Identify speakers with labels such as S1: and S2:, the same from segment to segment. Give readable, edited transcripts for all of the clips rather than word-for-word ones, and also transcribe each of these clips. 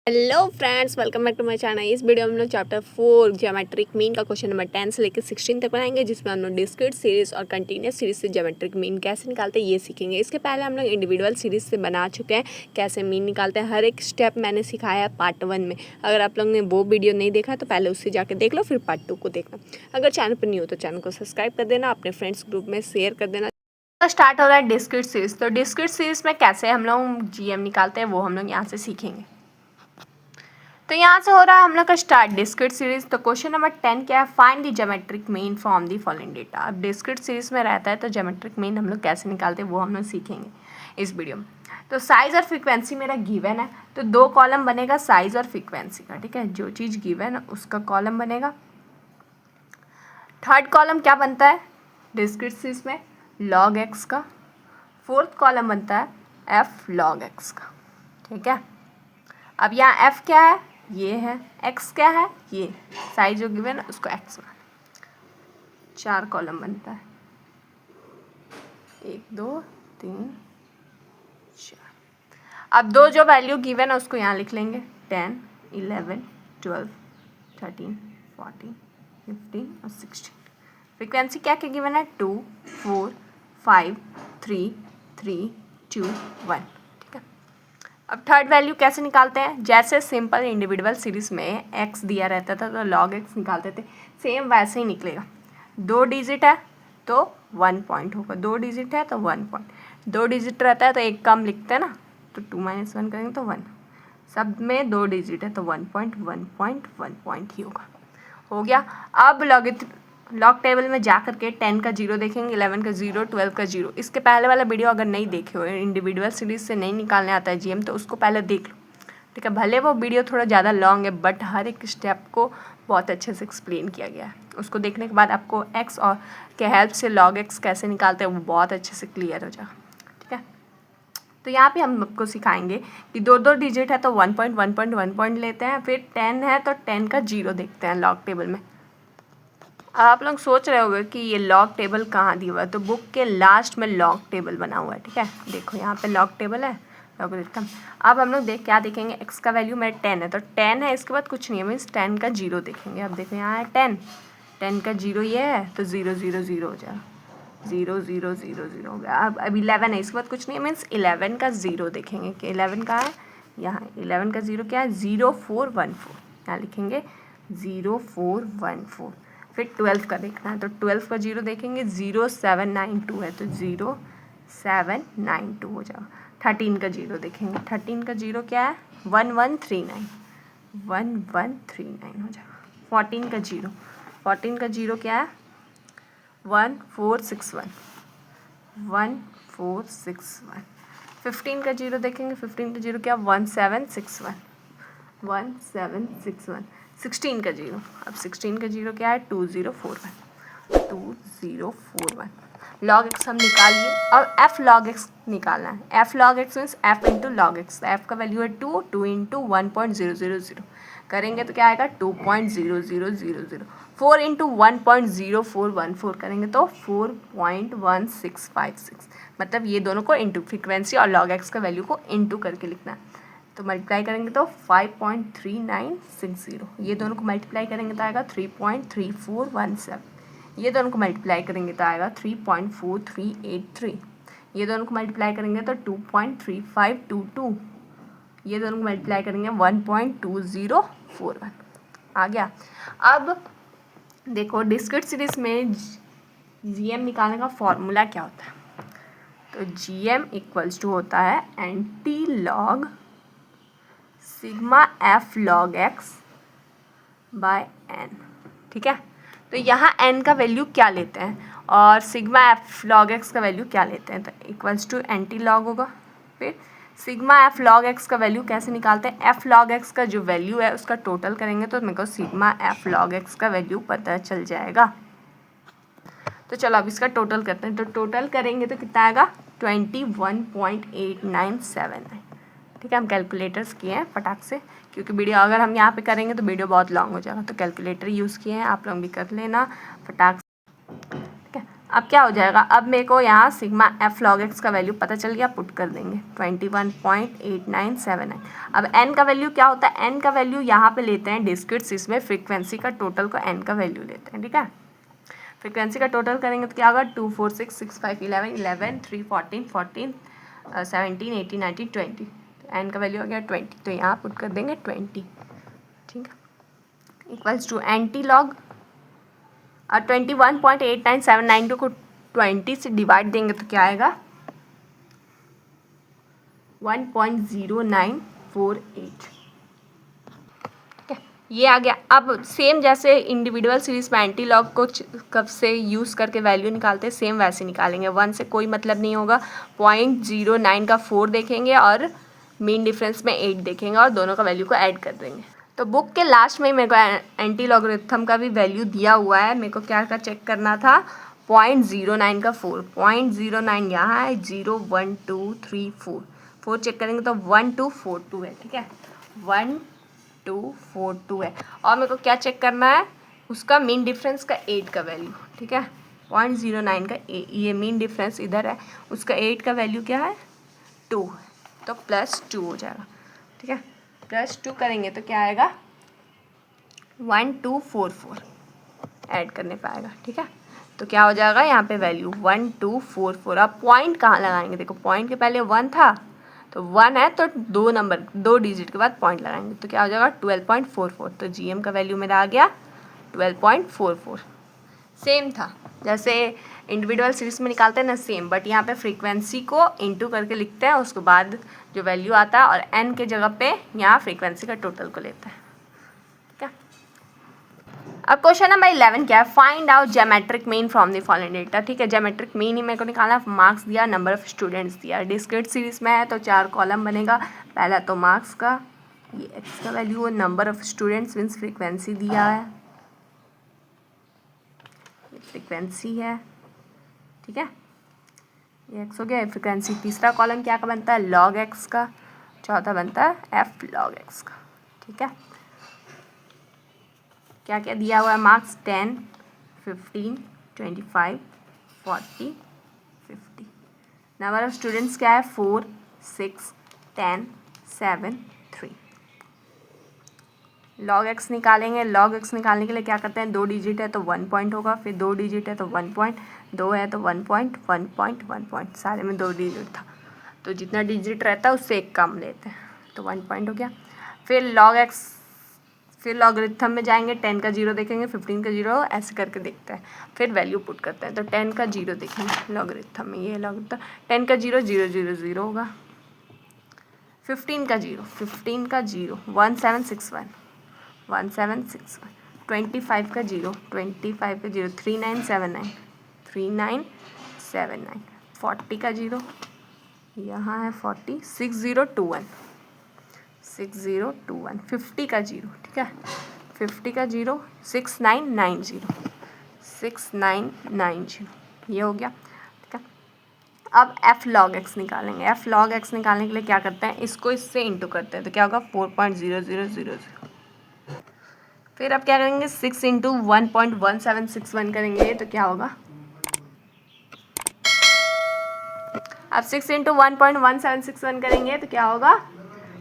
S1: Hello friends, welcome back to my channel. इस video में हम लोग चैप्टर 4 ज्योमेट्रिक मीन का क्वेश्चन नंबर 10 से लेकर 16 तक बनाएंगे, जिसमें हम लोग डिस्क्रीट सीरीज और कंटिन्यूस सीरीज से ज्योमेट्रिक मीन कैसे निकालते हैं ये सीखेंगे। इसके पहले हम लोग इंडिविजुअल सीरीज से बना चुके हैं कैसे मीन निकालते हैं। हर एक स्टेप मैंने सिखाया है पार्ट 1 में। अगर आप लोग ने वो वीडियो नहीं देखा तो पहले उससे जाकर देख लो, फिर पार्ट 2 को देखना। अगर चैनल पर नहीं हो तो चैनल को सब्सक्राइब कर देना, अपने फ्रेंड्स ग्रुप में शेयर कर देना। स्टार्ट हो रहा है डिस्क्रीट सीरीज। तो डिस्क्रीट सीरीज में कैसे हम लोग जीएम निकालते हैं वो हम लोग यहाँ से सीखेंगे। तो यहाँ से हो रहा है हम लोग का स्टार्ट डिस्क्रीट सीरीज। तो क्वेश्चन नंबर 10 क्या है, find the geometric mean from the following data. अब डिस्क्रीट सीरीज में रहता है तो ज्योमेट्रिक मीन हम लोग कैसे निकालते हैं वो हम लोग सीखेंगे इस वीडियो में। तो साइज और फ्रीक्वेंसी मेरा गिवन है, तो 2 कॉलम बनेगा साइज और फ्रीक्वेंसी का। ठीक है, जो चीज़ गिवन है उसका कॉलम बनेगा। थर्ड कॉलम क्या बनता है डिस्क्रीट सीरीज में, लॉग एक्स का। फोर्थ कॉलम बनता है एफ लॉग एक्स का। ठीक है, अब यहाँ एफ क्या है, ये है, x क्या है, ये साइज जो गिवन है उसको x मान। 4 कॉलम बनता है, 1 2 3 4। अब 2 जो वैल्यू गिवन है उसको यहाँ लिख लेंगे, 10 11 12 13 14 15 और 16। फ्रीक्वेंसी क्या क्या गिवन है, 2 4 5 3 3 2 1। अब थर्ड वैल्यू कैसे निकालते हैं, जैसे सिंपल इंडिविजुअल सीरीज में x दिया रहता था तो log x निकालते थे, सेम वैसे ही निकलेगा। 2 डिजिट है तो 1 पॉइंट होगा, 2 डिजिट है तो 1 पॉइंट। 2 डिजिट रहता है तो एक कम लिखते हैं ना, तो 2 - 1 करेंगे तो 1। सब में 2 डिजिट है तो 1 पॉइंट 1 पॉइंट 1 पॉइंट ही होगा। हो गया। अब लॉग टेबल में जा करके 10 का 0 देखेंगे, 11 का 0, 12 का 0। इसके पहले वाला वीडियो अगर नहीं देखे हो, इंडिविजुअल सीरीज से नहीं निकालने आता है जीएम, तो उसको पहले देख लो। ठीक है, भले वो वीडियो थोड़ा ज़्यादा लॉन्ग है बट हर एक स्टेप को बहुत अच्छे से एक्सप्लेन किया गया है। उसको देखने के बाद आपको एक्स और के हेल्प से लॉग एक्स कैसे निकालते हैं वो बहुत अच्छे से क्लियर हो जाएगा। ठीक है, तो यहाँ पे हम आपको सिखाएंगे कि 2 डिजिट है तो 1 पॉइंट 1 पॉइंट 1 पॉइंट लेते हैं, फिर 10 है तो 10 का 0 देखते हैं लॉग टेबल में। आप लोग सोच रहे होंगे कि ये लॉग टेबल कहाँ दिया हुआ है, तो बुक के लास्ट में लॉग टेबल बना हुआ है। ठीक है, देखो यहाँ पे लॉग टेबल है, लॉग देखता हूँ। अब हम लोग क्या देखेंगे, x का वैल्यू मेरा 10 है तो 10 है, इसके बाद कुछ नहीं है, मीन्स 10 का 0 देखेंगे। अब देखो यहाँ है 10 का 0 ये है तो 0 0 0 हो जाएगा, 0 0 0 0 हो गया। अब 11 है, इसके बाद कुछ नहीं है, मीन्स 11 का 0 देखेंगे कि 11 का है, यहाँ 11 का 0 क्या है, 0 4 1 4। यहाँ लिखेंगे 0 4 1 4। फिर 12 का देखना है तो 12 का 0 देखेंगे, 0 7 9 2 है तो 0 7 9 2 हो जाएगा। 13 का 0 देखेंगे, 13 का 0 क्या है, 1 1 3 9, 1 1 3 9 हो जाएगा। 14 का 0, 14 का 0 क्या है, 1 4 6 1, 1 4 6 1। 15 का 0 देखेंगे, 15 का 0 क्या, 1 7 6 1, 1 7 6 1। 16 का 0, अब 16 का 0 क्या है, 2 0 4 1, 2 0 4 1। लॉग एक्स हम निकाल लिए। अब एफ लॉग एक्स निकालना है। F log X means F into log x. F का वैल्यू है 2, 2 इंटू 1.000 करेंगे तो क्या आएगा, 2.0000। 4 इंटू 1.0414 करेंगे तो 4.1656। मतलब ये दोनों को इंटू, फ्रीक्वेंसी और लॉग एक्स का वैल्यू को इंटू करके लिखना है। तो मल्टीप्लाई करेंगे तो 5.3960। ये दोनों को मल्टीप्लाई करेंगे तो आएगा 3.3417। ये दोनों को मल्टीप्लाई करेंगे तो आएगा 3.4383। ये दोनों को मल्टीप्लाई करेंगे तो 2.3522। ये दोनों को मल्टीप्लाई करेंगे 1.2041। आ गया। अब देखो डिस्क्रीट सीरीज में जीएम निकालने का फॉर्मूला क्या होता है, तो जीएम इक्वल्स टू होता है anti log sigma F log X by N. ठीक है, तो यहाँ एन का वैल्यू क्या लेते हैं और सिग्मा एफ लॉग एक्स का वैल्यू क्या लेते हैं, तो इक्वल्स टू एंटी लॉग होगा। फिर सिग्मा एफ लॉग एक्स का वैल्यू कैसे निकालते हैं, एफ लॉग एक्स का जो वैल्यू है उसका टोटल करेंगे तो मेरे को सिग्मा एफ लॉग एक्स का वैल्यू पता चल जाएगा। तो चलो अब इसका टोटल करते हैं। तो टोटल करेंगे तो कितना आएगा, 21.8979। ठीक है, हम कैलकुलेटर्स किए हैं फटाक से, क्योंकि वीडियो अगर हम यहाँ पे करेंगे तो वीडियो बहुत लॉन्ग हो जाएगा, तो कैलकुलेटर यूज़ किए हैं, आप लोग भी कर लेना फटाक से। ठीक है, अब क्या हो जाएगा, अब मेरे को यहाँ सिग्मा एफ लॉग एक्स का वैल्यू पता चल गया, पुट कर देंगे 21.8979। अब एन का वैल्यू क्या होता है, एन का वैल्यू यहाँ पे लेते हैं डिस्क्रीट, इसमें फ्रीक्वेंसी का टोटल को एन का वैल्यू लेते हैं, ठीक है। फ्रीक्वेंसी का टोटल करेंगे तो क्या होगा, 2 4 6 6 5 11 11 3 14 14 17 18 19 20, एन का वैल्यू हो गया 20, तो यहाँ पुट कर देंगे 20, ठीक है, इक्वल्स टू एंटी लॉग 21.8979 को 20 से डिवाइड देंगे तो क्या आएगा 1.0948, ठीक है, ये आ गया। अब सेम जैसे इंडिविजुअल सीरीज में एंटी लॉग को कब से यूज़ करके वैल्यू निकालते हैं, सेम वैसे निकालेंगे। 1 से कोई मतलब नहीं होगा, 0.09 का 4 देखेंगे और मीन डिफरेंस में 8 देखेंगे और दोनों का वैल्यू को ऐड कर देंगे। तो बुक के लास्ट में मेरे को एंटी लॉगरिथम का भी वैल्यू दिया हुआ है, मेरे को क्या चेक करना था, 0.09 का 4, 0.09 यहाँ है, 0 1 2 3 4 4 चेक करेंगे तो 1242 है, ठीक है, 1242 है। और मेरे को क्या चेक करना है, उसका मीन डिफरेंस का 8 का वैल्यू, ठीक है, 0.09 का ये मीन डिफरेंस इधर है, उसका 8 का वैल्यू क्या है 2, तो +2 हो जाएगा, ठीक है, +2 करेंगे तो क्या आएगा 1244 ऐड करने पाएगा, ठीक है, तो क्या हो जाएगा यहाँ पे वैल्यू 1244। अब पॉइंट कहाँ लगाएंगे, देखो पॉइंट के पहले 1 था, तो 1 है तो 2 डिजिट के बाद पॉइंट लगाएंगे तो क्या हो जाएगा 12.44, तो जीएम का वैल्यू मेरा आ गया 12.44। सेम था जैसे इंडिविजुअल सीरीज में निकालते हैं ना, सेम, बट यहाँ पे फ्रीक्वेंसी को इंटू करके लिखते हैं, उसके बाद जो वैल्यू आता है और एन के जगह पे यहाँ फ्रीक्वेंसी का टोटल को लेते हैं, ठीक है। अब क्वेश्चन नंबर 11 क्या है, find out geometric mean from the following data, ठीक है, ज्योमेट्रिक मीन ही मेरे को निकालना, मार्क्स दिया, नंबर ऑफ स्टूडेंट्स दिया, डिस्क्रीट सीरीज में है तो 4 कॉलम बनेगा, पहला तो मार्क्स का, ये एक्स का वैल्यू है, number of students means frequency दिया है, फ्रीक्वेंसी है, ठीक है, ये एक्स हो गया फ्रीक्वेंसी। तीसरा कॉलम क्या का बनता है, लॉग एक्स का, चौथा बनता है एफ लॉग एक्स का, ठीक है। क्या क्या दिया हुआ है, मार्क्स 10 15 25 40 50, नंबर ऑफ स्टूडेंट्स क्या है 4 6 10 7 3। लॉग एक्स निकालेंगे, लॉग एक्स निकालने के लिए क्या करते हैं, 2 डिजिट है तो 1 पॉइंट होगा, फिर 2 डिजिट है तो 1 पॉइंट, 2 है तो 1 पॉइंट 1 पॉइंट 1 पॉइंट, सारे में 2 डिजिट था तो जितना डिजिट रहता है उससे एक कम लेते हैं, तो 1 पॉइंट हो गया। फिर लॉग एक्स, फिर लॉगरिथम में जाएंगे, 10 का 0 देखेंगे, 15 का 0, ऐसे करके देखते हैं, फिर वैल्यू पुट करते हैं, तो 10 का 0 देखेंगे लॉगरिथम में, ये लॉगरिथम 10 का 0 0 0 0 होगा, 15 का 0 1761 1761, 25 का 0 25 का 0 3979 3979, 40 का 0 यहाँ है 40 6021 6021, 50 का 0, ठीक है, 50 का 0 6990 6990, ये हो गया, ठीक है। अब एफ लॉग एक्स निकालेंगे, एफ लॉग एक्स निकालने के लिए क्या करते हैं, इसको इससे इंटू करते हैं तो क्या होगा 4.0000। फिर अब क्या करेंगे 6 इंटू 1.1761 करेंगे तो क्या होगा, अब 6 इंटू 1.1761 करेंगे तो क्या होगा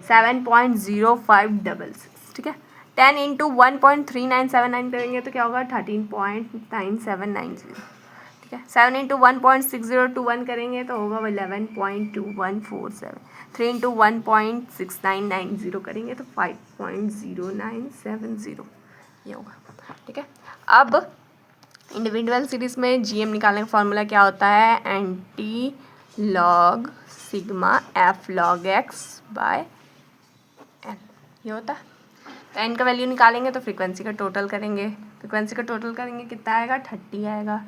S1: 7.0566, ठीक है। 10 इंटू 1.3979 करेंगे तो क्या होगा 13.9790, ठीक है। 7 इंटू 1.6021 करेंगे तो होगा 11.2147। 3 इंटू 1.6990 करेंगे तो 5.0970, ये होगा, ठीक है। अब इंडिविजुअल सीरीज में जीएम निकालने का फॉर्मूला क्या होता है, anti log sigma F log X by N, ये होता है। तो एन का वैल्यू निकालेंगे तो फ्रीक्वेंसी का टोटल करेंगे, फ्रीक्वेंसी का टोटल करेंगे कितना आएगा 30 आएगा,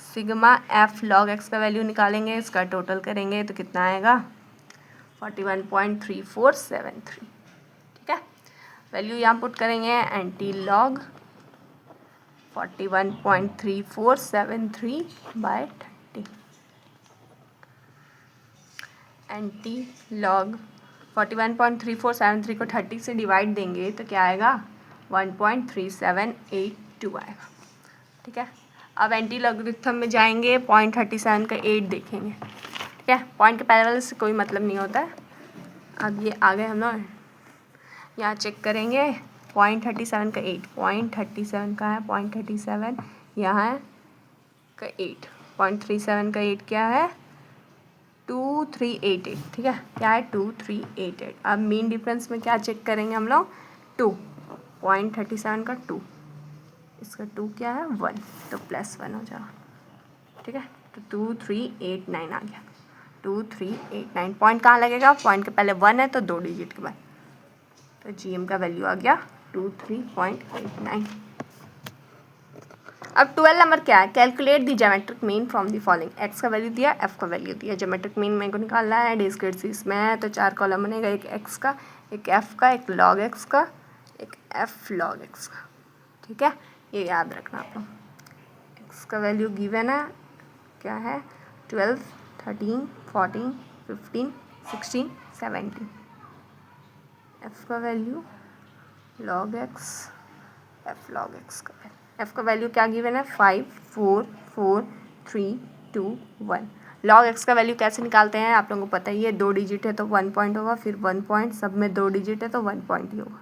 S1: सिग्मा एफ लॉग एक्स का वैल्यू निकालेंगे, इसका टोटल करेंगे तो कितना आएगा 41.3473, ठीक है। वैल्यू यहाँ पुट करेंगे, anti log 41.3473 by 30, anti log 41.3473 को 30 से डिवाइड देंगे तो क्या आएगा 1.3782 आएगा, ठीक है। अब एंटी लॉगरिथम में जाएंगे, 0.37 का 8 देखेंगे, ठीक है। पॉइंट के पहले वाले से कोई मतलब नहीं होता है। अब ये आ गए हम लोग, यहाँ चेक करेंगे 0.37 का 8, 0.37 का है 0.37, यहाँ है का 8, 0.37 का 8 क्या है 2388, ठीक है, क्या है 2388। अब मीन डिफरेंस में क्या चेक करेंगे हम लोग 2, 0.37 का 2, इसका 2 क्या है 1, तो +1 हो जाएगा, ठीक है। तो 2389 आ गया, 2389। पॉइंट कहाँ लगेगा, पॉइंट के पहले 1 है तो 2 डिजिट के बाद, तो GM का वैल्यू आ गया 23.89। अब 12 नंबर क्या है, calculate the geometric mean from the following. X का वैल्यू दिया, एफ का वैल्यू दिया, ज्योमेट्रिक मीन मेरे को निकालना है, डिस्क्रीट सीरीज में है तो 4 कॉलम बनेगा, एक एक्स का, एक एफ का, एक लॉग एक्स का, एक एफ लॉग एक्स का, ठीक है। ये याद रखना आप लोग। एक्स का वैल्यू गिवन है क्या है 12, 13, 14, 15, 16, 17। एफ का value log x, F log x का वैल्यू, एफ का वैल्यू क्या गिवन है 5, 4, 4, 3, 2, 1। लॉग एक्स का वैल्यू कैसे निकालते हैं आप लोगों को पता ही है, 2 डिजिट है तो 1 पॉइंट होगा, फिर 1 पॉइंट, सब में 2 डिजिट है तो 1 पॉइंट ही होगा,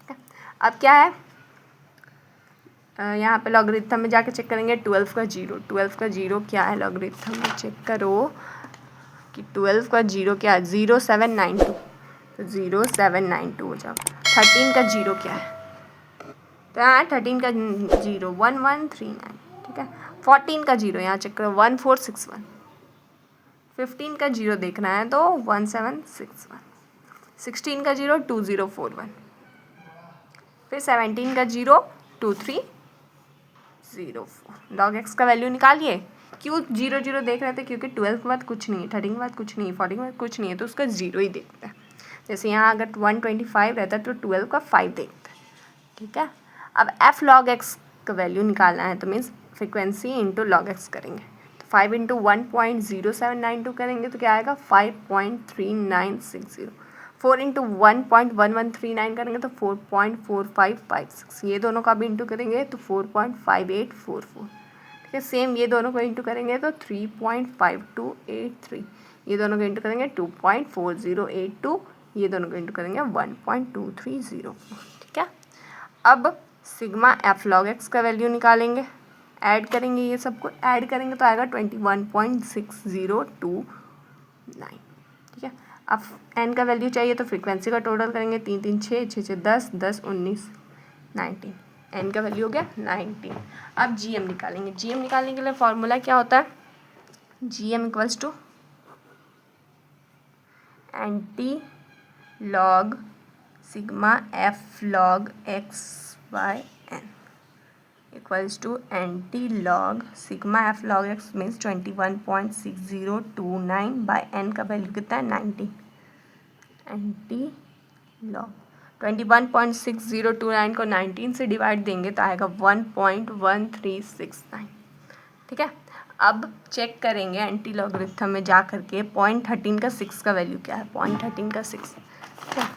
S1: ठीक है। अब क्या है यहाँ पे लॉगरिथम में जाके चेक करेंगे 12 का 0, 12 का 0 क्या है लॉगरिथम में चेक करो कि 12 का 0 क्या है 0792, तो 0792 हो जाओ। 13 का 0 क्या है, तो यहाँ 13 का 0 1139, ठीक है। 14 का 0 यहाँ चेक करो 1461, 15 का 0 देखना है तो 1761, 16 का 0 2041, फिर 17 का 0 2304। लॉग एक्स का वैल्यू निकालिए। क्यों 0 0 देख रहे थे, क्योंकि 12 के बाद कुछ नहीं है, 13 के बाद कुछ नहीं है, 14 के बाद कुछ नहीं है, तो उसका 0 ही देखता है। जैसे यहाँ अगर 125 रहता है तो 12 का 5 देखता है, ठीक है। अब एफ लॉग एक्स का वैल्यू निकालना है तो means frequency into log x करेंगे, तो 5 इंटू 1.0792 करेंगे तो क्या आएगा 5.3960, 4 इंटू 1.1139 करेंगे तो 4.4556, ये दोनों का भी इंटू करेंगे तो 4.5844, ठीक है। सेम ये दोनों को इंटू करेंगे तो 3.5283, ये दोनों को इंटू करेंगे 2.4082, ये दोनों को इंटू करेंगे 1.2304, ठीक है। अब सिग्मा एफ लॉग एक्स का वैल्यू निकालेंगे, ऐड करेंगे, ये सबको ऐड करेंगे तो आएगा 21.6029, ठीक है। अब एन का वैल्यू चाहिए तो फ्रीक्वेंसी का टोटल करेंगे, 3 3 6 6 6 10 10 19 19, एन का वैल्यू हो गया 19। अब GM निकालेंगे, GM निकालने के लिए फॉर्मूला क्या होता है, GM equals to anti log sigma F log X by N equals to anti log sigma F log X means 21.6029 by N का वैल्यू कितना है 19। एंटी लॉग 21.6029 को 19 से डिवाइड देंगे तो आएगा 1.1369, ठीक है। अब चेक करेंगे एंटी लॉगरिथम में जा करके 0.13 का 6 का वैल्यू क्या है, 0.13 का 6, ठीक है।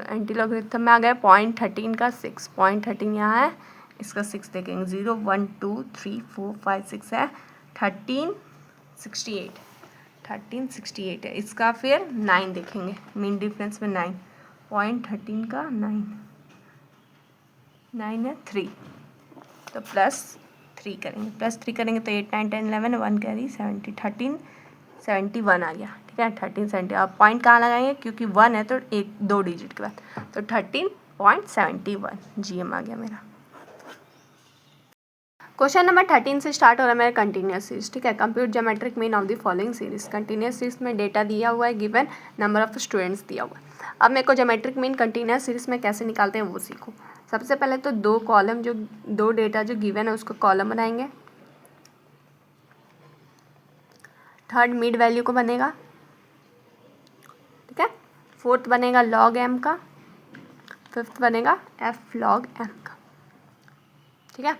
S1: एंटी लॉगरिथम में आ गया 0.13 का 6, 0.13 यहाँ है, इसका 6 देखेंगे 0 1 2 3 4 5 6 है, 1368 है, इसका फिर 9 देखेंगे, मीन डिफरेंस में 9, 0.13 का 9 है 3, तो +3 करेंगे, +3 करेंगे तो 8 9 10 11 1 कैरी 70, 1371 आ गया, ठीक है। 1370, आप पॉइंट कहाँ लगाएंगे क्योंकि 1 है तो 2 डिजिट के बाद, तो 13.71 GM आ गया मेरा। क्वेश्चन नंबर 13 से स्टार्ट हो रहा है मेरा कंटिन्यूस सीरीज, ठीक है। Compute geometric mean of the following series. Continuous series में डेटा दिया हुआ है, गिवन नंबर ऑफ स्टूडेंट्स दिया हुआ है। अब मेरे को ज्योमेट्रिक मीन कंटिन्यूस सीरीज में कैसे निकालते हैं वो सीखो। सबसे पहले तो 2 कॉलम जो 2 डेटा जो गिवन है उसको कॉलम बनाएंगे, थर्ड मिड वैल्यू को बनेगा, ठीक है। फोर्थ बनेगा लॉग एम का, फिफ्थ बनेगा एफ लॉग एम का, ठीक है।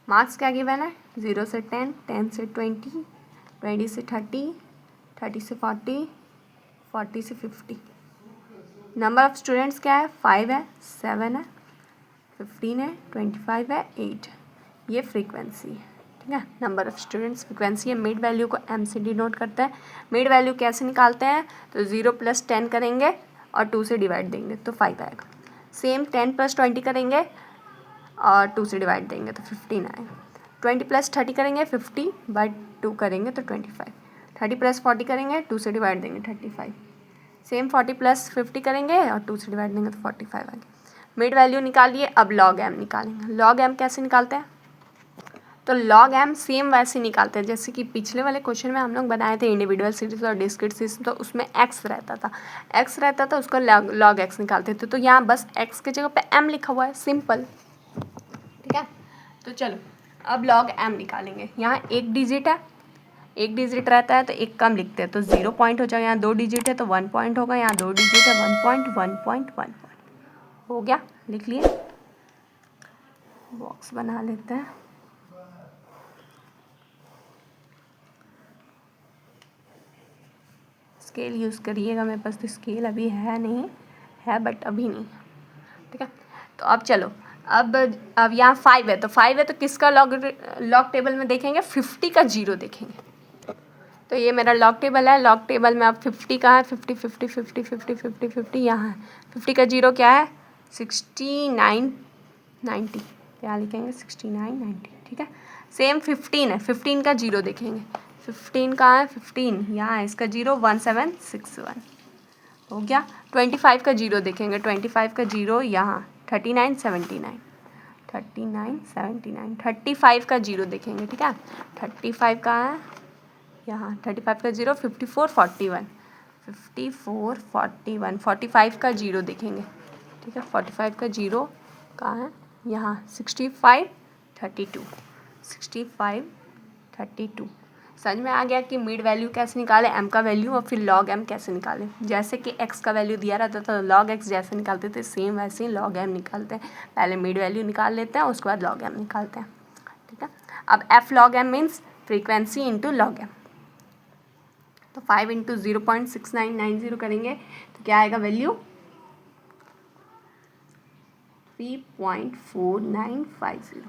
S1: मार्क्स क्या गिवन है 0 से 10, 10 से 20, 20 से 30, 30 से 40, 40 से 50। नंबर ऑफ स्टूडेंट्स क्या है 5 है, 7 है, 15 है, 25 है, 8, ये फ्रीक्वेंसी है, ठीक है, नंबर ऑफ स्टूडेंट्स फ्रीक्वेंसी है। मिड वैल्यू को m से डिनोट करता है। मिड वैल्यू कैसे निकालते हैं, तो 0 + 10 करेंगे और 2 से डिवाइड देंगे तो 5 आएगा। सेम 10 + 20 करेंगे और 2 से डिवाइड देंगे तो 15 आएगा। 20 + 30 करेंगे 50 बट 2 करेंगे तो 25। 30 + 40 करेंगे 2 से डिवाइड देंगे 35। सेम 40 + 50 करेंगे और 2 से डिवाइड देंगे तो 45 आ गया। मिड वैल्यू निकालिए। अब लॉग m निकालेंगे। लॉग m कैसे निकालते हैं, तो लॉग m सेम वैसे निकालते हैं जैसे कि पिछले वाले क्वेश्चन में हम लोग बनाए थे इंडिविजुअल सीरीज और डिस्क्रीट सीरीज, तो उसमें x रहता था उसको लॉग x निकालते थे। तो यहाँ बस x की जगह पे m लिखा हुआ है, सिंपल, ठीक है। तो चलो अब लॉग m निकालेंगे। यहाँ एक डिजिट है, एक डिजिट रहता है तो एक कम लिखते हैं तो 0 पॉइंट हो जाएगा। यहाँ 2 डिजिट है तो 1 पॉइंट होगा। यहाँ 2 डिजिट है 1 पॉइंट 1 पॉइंट 1 पॉइंट हो गया, लिख लिए। बॉक्स बना लेते हैं। स्केल यूज़ करिएगा, मेरे पास तो स्केल अभी है नहीं है, बट अभी नहीं, ठीक है। तो अब चलो, अब यहाँ 5 है तो 5 है तो किसका लॉग टेबल में देखेंगे, 50 का 0 देखेंगे। तो ये मेरा लॉग टेबल है। लॉग टेबल में अब 50 कहाँ है, 50 50 50 50 50 50 यहाँ है। 50 का 0 क्या है, 69 90, क्या लिखेंगे 69 90, ठीक है। सेम 15 है, 15 का 0 देखेंगे। 15 कहाँ है, 15 यहाँ है, इसका 0 1761 हो गया। 25 का 0 देखेंगे। 25 का 0 यहाँ 39 79 39 79। 35 का 0 देखेंगे, ठीक है। 35 कहाँ है, यहाँ 35 का 0 54 41 54 41। 45 का 0 देखेंगे, ठीक है। 45 का 0 कहाँ है, यहाँ 65 32 65 32। समझ में आ गया कि मिड वैल्यू कैसे निकाले, m का वैल्यू, और फिर लॉग m कैसे निकाले। जैसे कि x का वैल्यू दिया रहता था तो लॉग x जैसे निकालते थे, सेम वैसे ही लॉग m निकालते हैं। पहले मिड वैल्यू निकाल लेते हैं, उसके बाद लॉग m निकालते हैं, ठीक है। अब f log m means frequency into log m। तो 5 × 0.6990 करेंगे तो क्या आएगा वैल्यू, 3.4950।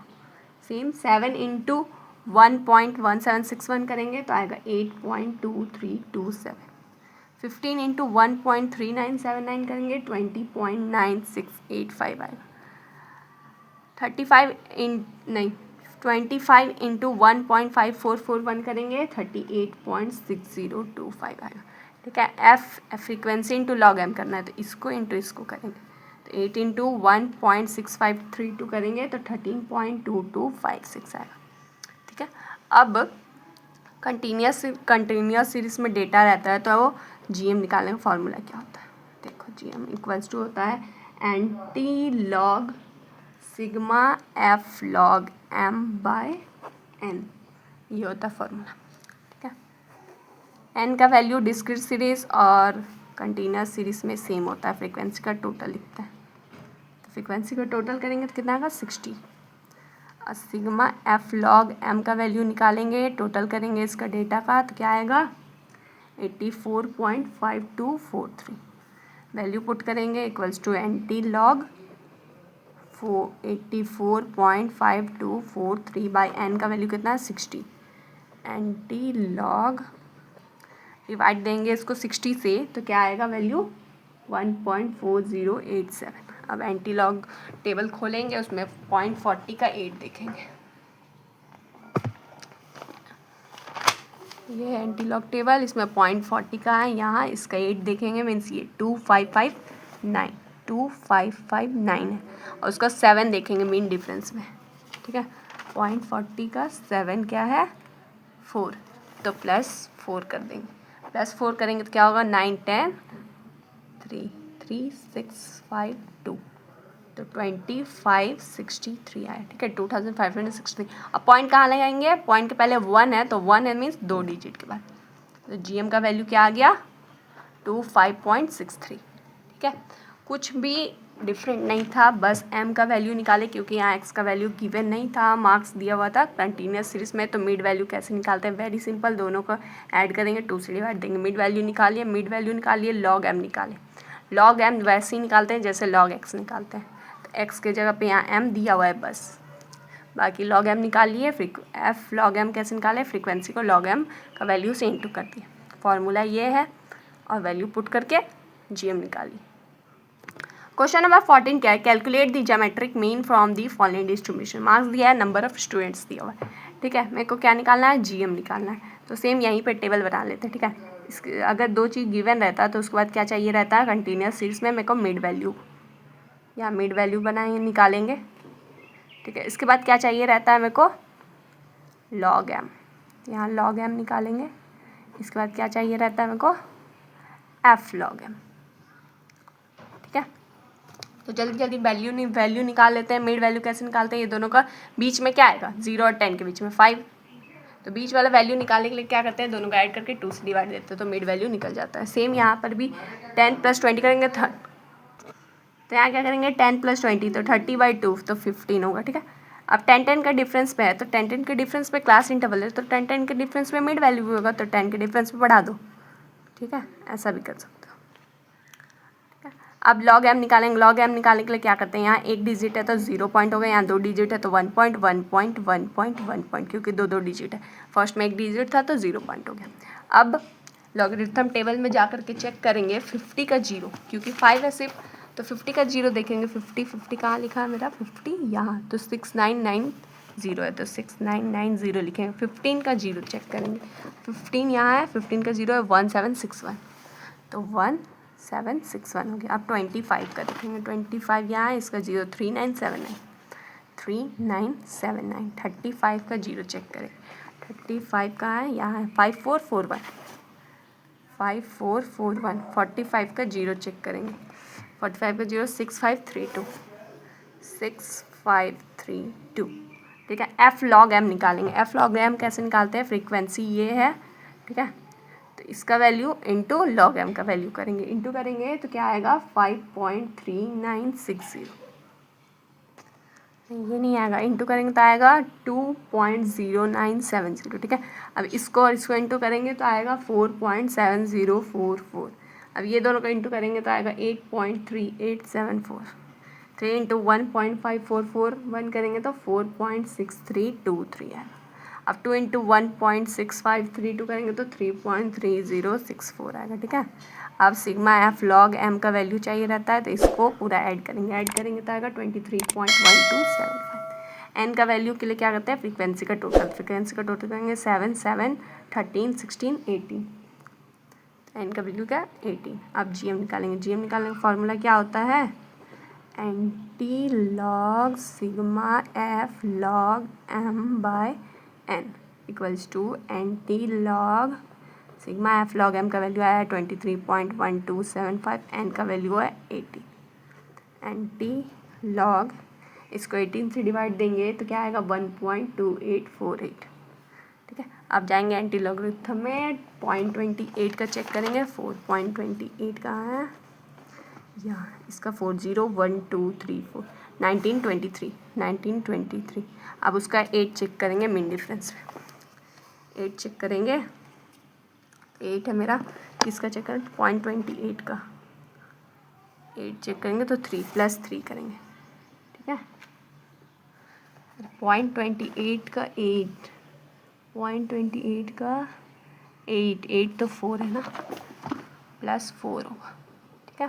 S1: सेम 7 × 1.1761 करेंगे तो आएगा 8.2327। 15 × 1.3979 करेंगे 20.9685 आएगा। 25 × 1.5441 करेंगे 38.6025 आएगा, ठीक है। F frequency into log M करना है तो इसको इंटू इसको करेंगे तो 8 × 1.6532 करेंगे तो 13.2256 आएगा, ठीक है। अब कंटिन्यूस सीरीज में डेटा रहता है तो वो जीएम निकालने का फॉर्मूला क्या होता है, देखो जीएम इक्वल्स टू होता है anti log sigma F log M by N, ये होता है फॉर्मूला, ठीक है। एन का वैल्यू डिस्क्रीट सीरीज और कंटिन्यूस सीरीज में सेम होता है, फ्रीक्वेंसी का टोटल लिखते हैं तो फ्रीक्वेंसी का टोटल करेंगे तो कितना आएगा 60। और सिग्मा एफ लॉग एम का वैल्यू निकालेंगे, टोटल करेंगे इसका डेटा का तो क्या आएगा 84.5243। वैल्यू पुट करेंगे equals to anti log 84.5243 by N का वैल्यू कितना है 60। एंटी लॉग डिवाइड देंगे इसको 60 से तो क्या आएगा वैल्यू 1.4087। अब एंटी लॉग टेबल खोलेंगे, उसमें 0.40 का 8 देखेंगे। ये है एंटी लॉग टेबल, इसमें 0.40 का है, यहाँ इसका 8 देखेंगे मीन्स ये 2559 है और उसका 7 देखेंगे मीन डिफरेंस में, ठीक है। 0.40 का 7 क्या है 4, तो +4 कर देंगे। +4 करेंगे तो क्या होगा 9 10 3 3 6 5 2 तो 2563 आया, ठीक है 2563। अब पॉइंट कहाँ लगाएंगे, पॉइंट के पहले 1 है तो 1 है मीन्स 2 डिजिट के बाद, तो जीएम का वैल्यू क्या आ गया 25.63, ठीक है। कुछ भी डिफरेंट नहीं था, बस एम का वैल्यू निकाले क्योंकि यहाँ एक्स का वैल्यू गिवन नहीं था, मार्क्स दिया हुआ था कंटिन्यूस सीरीज में। तो मिड वैल्यू कैसे निकालते हैं, वेरी सिंपल, दोनों को ऐड करेंगे 2 से डिवाइड देंगे। मिड वैल्यू निकालिए, मिड वैल्यू निकालिए, लॉग एम निकालिए। लॉग एम वैसे ही निकालते हैं जैसे लॉग एक्स निकालते हैं। तो एक्स के जगह पे यहाँ m दिया हुआ है बस, बाकी log m निकाल लिए। f log m कैसे निकाले, फ्रीक्वेंसी को log m का वैल्यू से इंटू कर दिया, फॉर्मूला ये है, और वैल्यू पुट करके gm निकाली। क्वेश्चन नंबर 14 क्या है, calculate the geometric mean from the following distribution. Marks दिया है, नंबर ऑफ स्टूडेंट्स दिया हुआ है, ठीक है। मेरे को क्या निकालना है, जीएम निकालना है। तो सेम यहीं पे टेबल बना लेते हैं, ठीक है। इसके अगर दो चीज़ गिवन रहता है तो उसके बाद क्या चाहिए रहता है, कंटिन्यूस सीरीज में मेरे को मिड वैल्यू, या मिड वैल्यू बनाएंगे निकालेंगे, ठीक है। इसके बाद क्या चाहिए रहता है मेरे को, लॉग एम, यहाँ लॉग एम निकालेंगे। इसके बाद क्या चाहिए रहता है मेरे को, एफ लॉग एम, ठीक है। तो जल्दी जल्दी वैल्यू निकाल लेते हैं। मिड वैल्यू कैसे निकालते हैं, ये दोनों का बीच में क्या आएगा, 0 और 10 के बीच में 5, तो बीच वाला वैल्यू निकालने के लिए क्या करते हैं, दोनों का ऐड करके 2 से डिवाइड देते हैं, तो मिड वैल्यू निकल जाता है। सेम यहाँ पर भी 10 + 20 करेंगे तो यहाँ क्या करेंगे, 10 + 20 तो 30/2 तो 15 होगा, ठीक है। अब 10 का डिफरेंस पे है, तो 10 के डिफरेंस पे क्लास इंटरवल है, तो 10 के डिफरेंस पे मिड वैल्यू भी होगा, तो 10 के डिफरेंस पे बढ़ा दो, ठीक है। ऐसा भी कर सकते हो, ठीक है। अब लॉग एम निकालेंगे। लॉग एम निकालने के लिए क्या करते हैं, यहाँ एक डिजिट है तो 0 पॉइंट हो गया, यहाँ 2 डिजिट है तो 1 पॉइंट, 1 पॉइंट, 1 पॉइंट, 1 पॉइंट, क्योंकि दो डिजिट है। फर्स्ट में एक डिजिट था तो 0 पॉइंट हो गया। अब लॉगरिथम टेबल में जा करके चेक करेंगे 50 का 0, क्योंकि 5 है सिर्फ, तो 50 का 0 देखेंगे। 50 कहाँ लिखा है मेरा, 50 यहाँ, तो 6990 है, तो 6990 लिखेंगे। 15 का 0 चेक करेंगे, 15 यहाँ है, 15 का 0 है 1761, तो 1761 हो गया। अब 25 का देखेंगे, 25 यहाँ है, इसका 0 3979, 3979। 35 का 0 चेक करें, 35 कहाँ है, यहाँ है, 5441, 5441। 45 का 0 चेक करेंगे, 45 का 0 6532, 6532, ठीक है। एफ लॉग एम निकालेंगे। एफ लॉग एम कैसे निकालते हैं, फ्रीक्वेंसी ये है, ठीक है। तो इसका वैल्यू इंटू लॉग एम का वैल्यू करेंगे, इंटू करेंगे तो क्या आएगा, 5.3960, ये नहीं आएगा, इंटू करेंगे तो आएगा 2.0970, ठीक है। अब इसको और इसको इंटू करेंगे तो आएगा 4.7044। अब ये दोनों का इंटू करेंगे तो आएगा 8.3874। 3 × 1.544 1 करेंगे तो 4.6323 है। अब 2 × 1.6532 करेंगे तो 3.3064 आएगा, ठीक है। अब सिग्मा एफ लॉग एम का वैल्यू चाहिए रहता है, तो इसको पूरा ऐड करेंगे तो आएगा 23.1275। एन का वैल्यू के लिए क्या करते हैं, फ्रीक्वेंसी का टोटल करेंगे 7 7 13 16 18, एन का वैल्यू क्या, 18। अब जीएम निकालने का फॉर्मूला क्या होता है, anti log sigma F log M by N equals to anti log sigma F log M का वैल्यू आया है 23.1275, एन का वैल्यू है 18। एंटी लॉग इसको 18 से डिवाइड देंगे तो क्या आएगा, 1.2848, ठीक है। अब जाएंगे एंटी लॉगरिथम में, 0.28 का चेक करेंगे, 4.28 कहाँ है, यहाँ, इसका 401234 1923। अब उसका 8 चेक करेंगे मिन डिफरेंस में, 8 चेक करेंगे, 8 है मेरा, किसका चेक करें, 0.28 का 8 चेक करेंगे तो 3 + 3 करेंगे, ठीक है। 0.28 का 8, 0.28 का 8 तो 4 है ना, +4 होगा, ठीक है।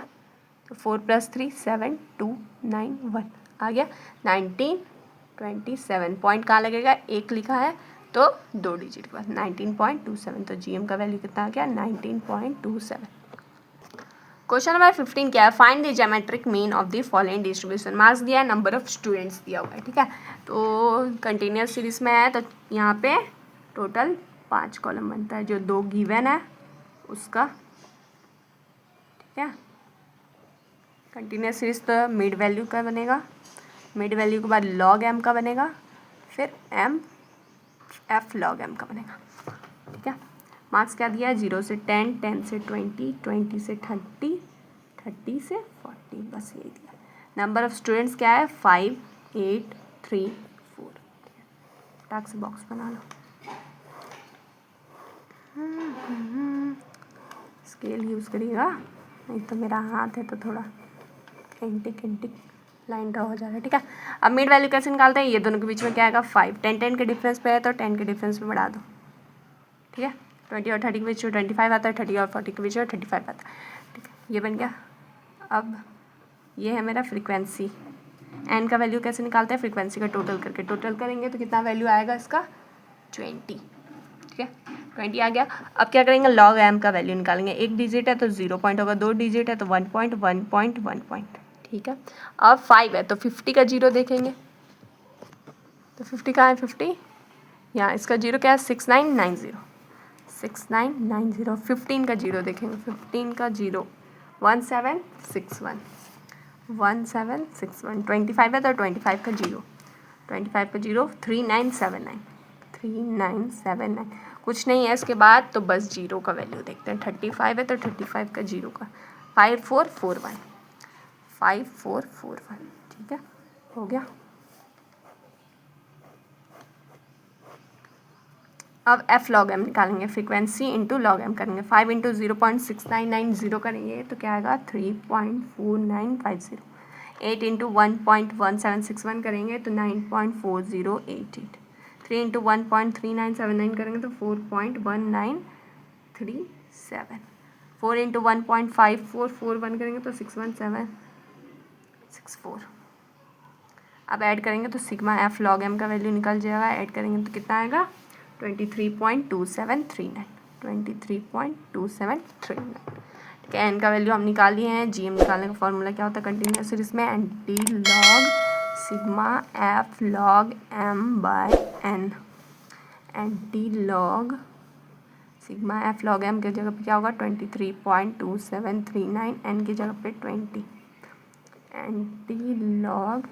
S1: तो 4 + 3 7 2 9 1 आ गया 1927। पॉइंट कहाँ लगेगा, एक लिखा है तो 2 डिजिट के बाद 19.27, तो जीएम का वैल्यू कितना आ गया, 19.27। क्वेश्चन नंबर 15 क्या है, find the geometric mean of the following distribution. Marks दिया है, नंबर ऑफ स्टूडेंट्स दिया हुआ है, ठीक है। तो कंटिन्यूस सीरीज में है तो यहाँ पे टोटल 5 कॉलम बनता है, जो 2 गिवन है उसका, ठीक है। कंटिन्यूस सीरीज तो मिड वैल्यू का बनेगा, मिड वैल्यू के बाद लॉग एम का बनेगा, फिर एम एफ लॉग एम का बनेगा, ठीक है। मार्क्स क्या दिया है, 0 से 10, 10 से 20, 20 से 30, 30 से 40, बस यही दिया। नंबर ऑफ स्टूडेंट्स क्या है, 5 8 3 4, फटाक से बॉक्स बना लो। स्केल यूज़ करिएगा, नहीं तो मेरा हाथ है तो थोड़ा एंटिक लाइन ड्रॉ हो जा रहा है, ठीक है। अब मिड वैल्यू कैसे निकालते हैं, ये दोनों के बीच में क्या आएगा 5, 10 के डिफरेंस पे है तो 10 के डिफरेंस में बढ़ा दो, ठीक है। 20 और 30 के बीच में 25 आता है, 30 और 40 के बीच में 35 आता है, ठीक है। ये बन गया। अब ये है मेरा फ्रीक्वेंसी, एन का वैल्यू कैसे निकालते हैं, फ्रीक्वेंसी का टोटल करके, टोटल करेंगे तो कितना वैल्यू आएगा इसका 20, ठीक है। 20 आ गया। अब क्या करेंगे, लॉग एम का वैल्यू निकालेंगे। एक डिजिट है तो 0 पॉइंट होगा, 2 डिजिट है तो 1 पॉइंट, 1 पॉइंट, 1 पॉइंट, ठीक है। अब 5 है तो 50 का 0 देखेंगे, तो 50 कहाँ है, 50 यहाँ, इसका 0 क्या है 6990, 6990। 15 का 0 देखेंगे, 15 का 0 1761, 1761। 25 है तो 25 का 0, 25 का 0 3979, 3979। कुछ नहीं है इसके बाद तो बस 0 का वैल्यू देखते हैं। 35 है तो 35 का 0 का 5441, 5441, ठीक है, हो गया। अब एफ लॉग एम निकालेंगे, फ्रीक्वेंसी इंटू लॉग एम करेंगे। 5 इंटू 0.6990 करेंगे तो क्या आएगा 3.4950। 8 इंटू 1.1761 करेंगे तो 9.4088। 3 इंटू 1.3979 करेंगे तो 4.1937। 4 इंटू 1.5441 करेंगे तो 61764। अब ऐड करेंगे तो सिग्मा एफ लॉग एम का वैल्यू निकल जाएगा। ऐड करेंगे तो कितना आएगा 23.2739, 23.2739, ठीक है। एन का वैल्यू हम निकाल लिए हैं। जी एम निकालने का फॉर्मूला क्या होता है कंटिन्यूस सीरीज में, anti log sigma F log M by N. Anti log sigma F log M की जगह पे क्या होगा 23.2739, एन की जगह पे 20। एंटी लॉग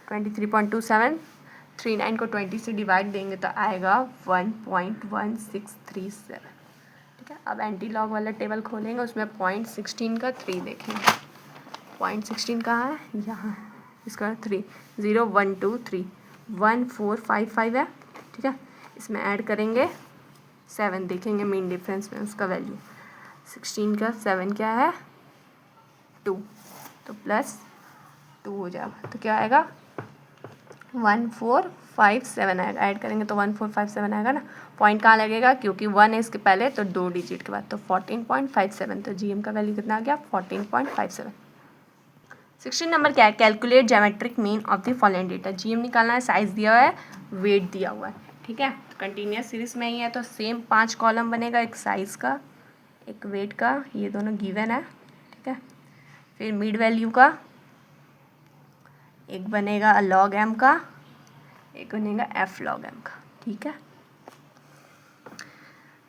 S1: 23.2739 को 20 से डिवाइड देंगे तो आएगा 1.1637, ठीक है। अब एंटी लॉग वाला टेबल खोलेंगे, उसमें 0.16 का 3 देखेंगे। 0.16 कहाँ है, यहाँ है, इसका 3, 0 1 2 3 1455 है, ठीक है। इसमें ऐड करेंगे 7 देखेंगे मीन डिफरेंस में उसका वैल्यू। 16 का 7 क्या है 2, तो प्लस 2 हो जाएगा तो क्या आएगा 1457 आएगा। ऐड करेंगे तो 1457 आएगा ना। पॉइंट कहाँ लगेगा, क्योंकि 1 है इसके पहले तो 2 डिजिट के बाद, तो 14.57। तो जीएम का वैल्यू कितना आ गया 14.57। 16 नंबर क्या है, calculate geometric mean of the following data. GM निकालना है, साइज दिया हुआ है, वेट दिया हुआ है, ठीक है। तो कंटिन्यूस सीरीज में ही है तो सेम 5 कॉलम बनेगा, एक साइज का, एक वेट का, ये दोनों गिवन है, ठीक है। फिर मिड वैल्यू का एक बनेगा लॉग एम का, एक बनेगा एफ लॉग एम का, ठीक है।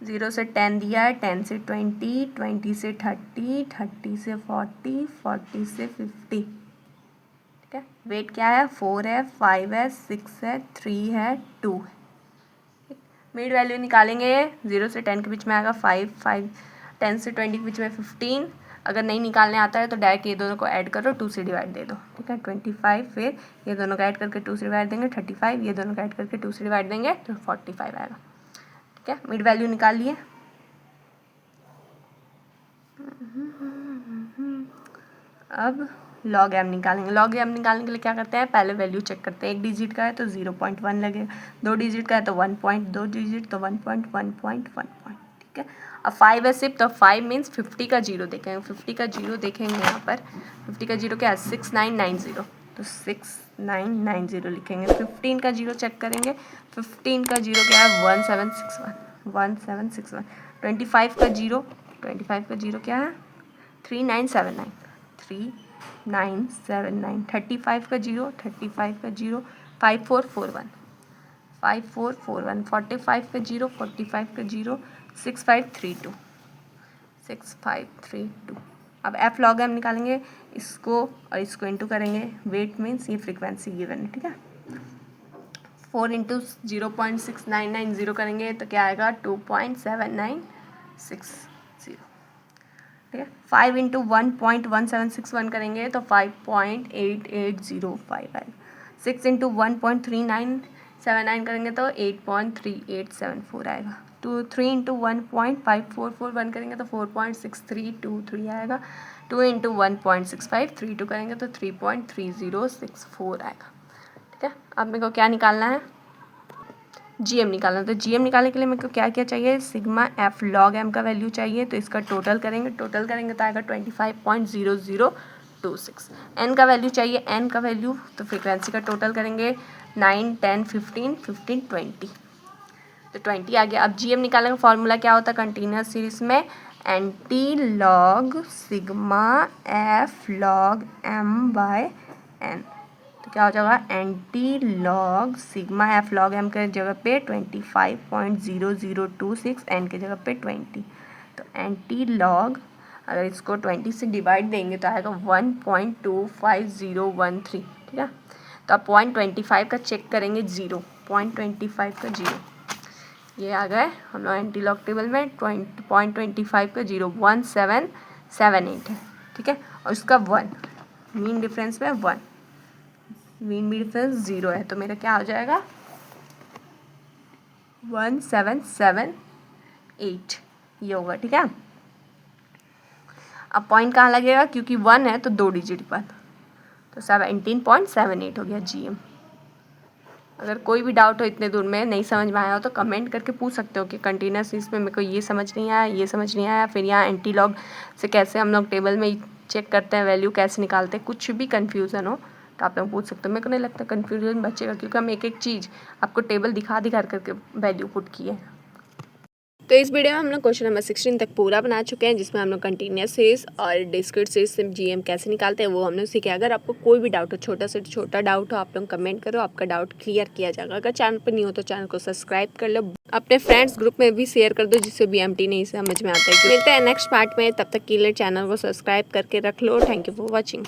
S1: 0 से 10 दिया है, 10 से 20, 20 से 30, 30 से 40, 40 से 50, ठीक है। वेट क्या है 4 है, 5 है, 6 है, 3 है, 2 है। मिड वैल्यू निकालेंगे, 0 से 10 के बीच में आएगा 5, 5 10 से 20 के बीच में 15। अगर नहीं निकालने आता है तो डायरेक्ट ये दोनों को ऐड करो, 2 से डिवाइड दे दो, ठीक है। 25, फिर ये दोनों का ऐड करके 2 से डिवाइड देंगे 35, ये दोनों का ऐड करके 2 से डिवाइड देंगे तो 45 आएगा, ठीक है। मिड वैल्यू निकाल लिए। अब लॉग एम निकालेंगे। लॉग एम निकालने के लिए क्या करते हैं, पहले वैल्यू चेक करते हैं। एक डिजिट का है तो 0.1 लगेगा, 2 डिजिट का है तो 1 पॉइंट, 2 डिजिट तो 1 पॉइंट, 1 पॉइंट, 1 पॉइंट, ठीक है। अब 5 है सिर्फ, तो 5 मीन्स 50 का 0 देखेंगे। 50 का 0 देखेंगे यहाँ पर, 50 का 0 क्या है 6990, तो 6990 लिखेंगे। 15 का 0 चेक करेंगे, 15 का 0 क्या है 1761, 1761। 25 का 0, 25 का 0 क्या है 3979, 3979। 35 का 0, 35 का 0 5441, 5441। 45 का 0, 45 का 0 6532, 6532। अब एफ लॉग एम निकालेंगे, इसको और इसको इंटू करेंगे। वेट मीन्स ये फ्रीक्वेंसी गिवन है, ठीक है। 4 इंटू 0.6990 करेंगे तो क्या आएगा 2.7960, ठीक है। 5 इंटू 1.1761 करेंगे तो 5.8805 आएगा। 6 इंटू 1.3979 करेंगे तो 8.3874 आएगा। 3 इंटू 1.5441 करेंगे तो 4.6323 आएगा। 2 इंटू 1.6532 करेंगे तो 3.3064 आएगा। ठीक है, अब मेरे को क्या निकालना है, GM निकालना है। तो GM निकालने के लिए मेरे को क्या क्या चाहिए, सिग्मा F log M का वैल्यू चाहिए। तो इसका टोटल करेंगे तो आएगा 25.0026। N का वैल्यू चाहिए, N का वैल्यू तो फ्रीक्वेंसी का टोटल करेंगे 9, 10, 15, 15, 20, तो 20 आ गया। अब GM निकालने का फॉर्मूला क्या होता है कंटिन्यूस सीरीज में, anti log sigma F log M by N। तो क्या हो जाएगा, anti log sigma F log M के जगह पे 25.0026, N के जगह पे 20। तो एंटी लॉग अगर इसको 20 से डिवाइड देंगे तो आएगा 1.25013। ठीक है, तो आप 0.25 का चेक करेंगे, 0.25 का 0, ये आ गए हम लोग एंटी लॉग टेबल में 0.25 का 0.1778 है। ठीक है, और इसका 1 मीन डिफरेंस में 1, मीन डिफरेंस 0 है, तो मेरा क्या हो जाएगा 1778 ये होगा। ठीक है, अब पॉइंट कहाँ लगेगा, क्योंकि 1 है तो 2 डिजिट पर, तो 17.78 हो गया GM। अगर कोई भी डाउट हो इतने दूर में नहीं समझ में आया हो तो कमेंट करके पूछ सकते हो कि कंटिन्यूस इसमें मेरे को ये समझ नहीं आया, ये समझ नहीं आया, फिर यहाँ एंटी लॉग से कैसे हम लोग टेबल में चेक करते हैं, वैल्यू कैसे निकालते हैं, कुछ भी कन्फ्यूज़न हो तो आप लोग पूछ सकते हो। मेरे को नहीं लगता कन्फ्यूजन बचेगा, क्योंकि हम एक एक चीज़ आपको टेबल दिखा करके वैल्यू पुट की है। तो इस वीडियो में हम लोग क्वेश्चन नंबर 16 तक पूरा बना चुके हैं, जिसमें हम लोग कंटिन्यूस सीरीज और डिस्क्रीट सीरीज से GM कैसे निकालते हैं वो हम लोग सीखे। अगर आपको कोई भी डाउट हो, छोटा से छोटा डाउट हो, आप लोग कमेंट करो, आपका डाउट क्लियर किया जाएगा। अगर चैनल पर नहीं हो तो चैनल को सब्सक्राइब कर लो, अपने फ्रेंड्स ग्रुप में भी शेयर कर दो जिससे BMT नहीं समझ में आता है। मिलते हैं नेक्स्ट पार्ट में, तब तक के लिए चैनल को सब्सक्राइब करके रख लो। Thank you for watching.